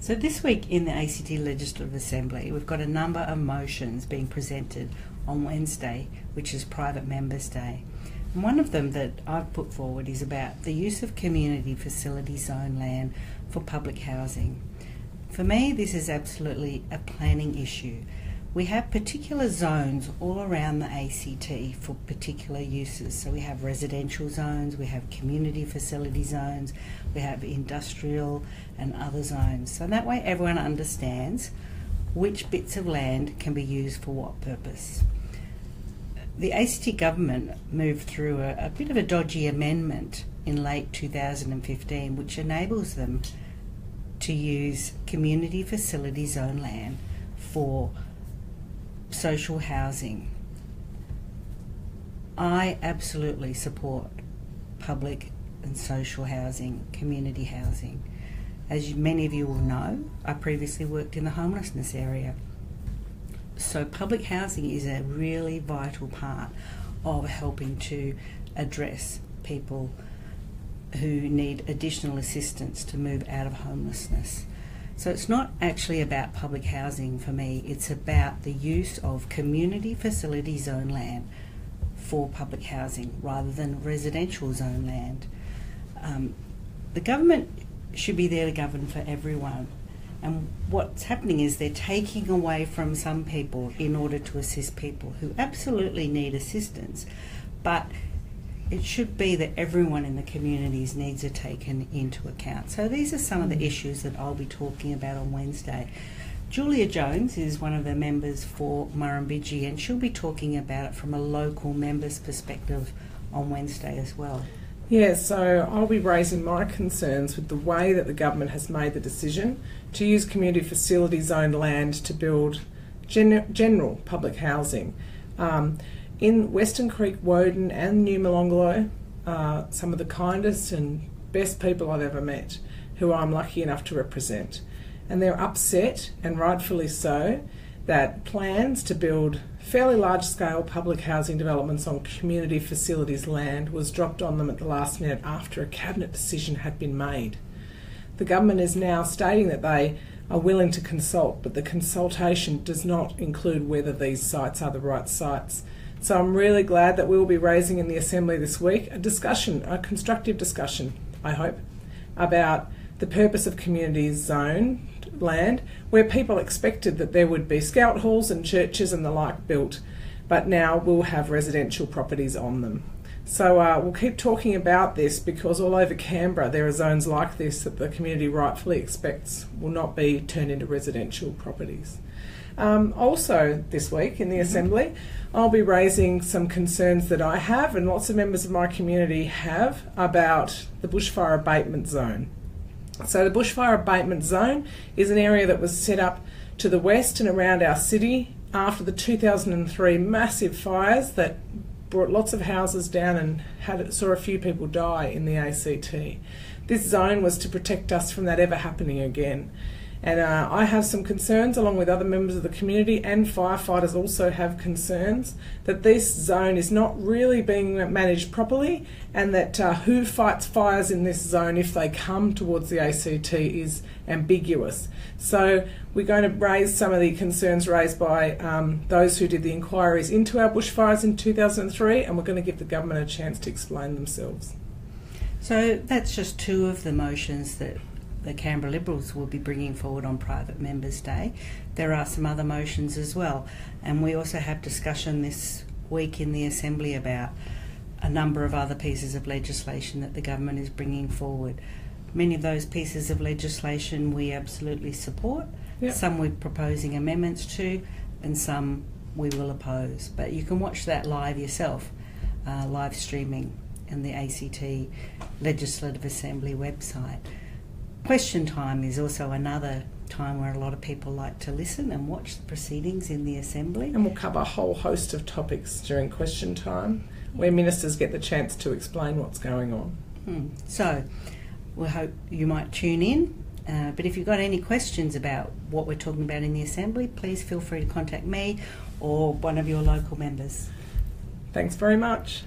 So this week in the ACT Legislative Assembly, we've got a number of motions being presented on Wednesday, which is Private Members Day. And one of them that I've put forward is about the use of community facility zone land for public housing. For me, this is absolutely a planning issue. We have particular zones all around the ACT for particular uses. So we have residential zones, we have community facility zones, we have industrial and other zones. So that way everyone understands which bits of land can be used for what purpose. The ACT government moved through a bit of a dodgy amendment in late 2015, which enables them to use community facility zone land for social housing. I absolutely support public and social housing, community housing. As many of you will know, I previously worked in the homelessness area. So public housing is a really vital part of helping to address people who need additional assistance to move out of homelessness. So it's not actually about public housing for me, it's about the use of community facility zone land for public housing rather than residential zone land. The government should be there to govern for everyone, and what's happening is they're taking away from some people in order to assist people who absolutely need assistance, but it should be that everyone in the community's needs are taken into account. So these are some of the issues that I'll be talking about on Wednesday. Giulia Jones is one of the members for Murrumbidgee, and she'll be talking about it from a local member's perspective on Wednesday as well. Yeah, so I'll be raising my concerns with the way that the government has made the decision to use community facility zoned land to build general public housing. In Western Creek, Woden and New Molonglo, some of the kindest and best people I've ever met, who I'm lucky enough to represent. And they're upset, and rightfully so, that plans to build fairly large-scale public housing developments on community facilities land was dropped on them at the last minute after a cabinet decision had been made. The government is now stating that they are willing to consult, but the consultation does not include whether these sites are the right sites. So I'm really glad that we will be raising in the Assembly this week a constructive discussion, I hope, about the purpose of community zone land, where people expected that there would be scout halls and churches and the like built, but now we'll have residential properties on them. So we'll keep talking about this, because all over Canberra there are zones like this that the community rightfully expects will not be turned into residential properties. Also this week in the Assembly, I'll be raising some concerns that I have and lots of members of my community have about the bushfire abatement zone. So the bushfire abatement zone is an area that was set up to the west and around our city after the 2003 massive fires that brought lots of houses down and saw a few people die in the ACT. This zone was to protect us from that ever happening again. And I have some concerns, along with other members of the community, and firefighters also have concerns, that this zone is not really being managed properly, and that who fights fires in this zone if they come towards the ACT is ambiguous. So we're going to raise some of the concerns raised by those who did the inquiries into our bushfires in 2003, and we're going to give the government a chance to explain themselves. So that's just two of the motions that the Canberra Liberals will be bringing forward on Private Members Day. There are some other motions as well, and we also have discussion this week in the Assembly about a number of other pieces of legislation that the government is bringing forward. Many of those pieces of legislation we absolutely support. Yep. Some we're proposing amendments to, and some we will oppose. But you can watch that live yourself, live streaming in the ACT Legislative Assembly website. Question time is also another time where a lot of people like to listen and watch the proceedings in the Assembly. And we'll cover a whole host of topics during question time, where ministers get the chance to explain what's going on. So we hope you might tune in, but if you've got any questions about what we're talking about in the Assembly, please feel free to contact me or one of your local members. Thanks very much.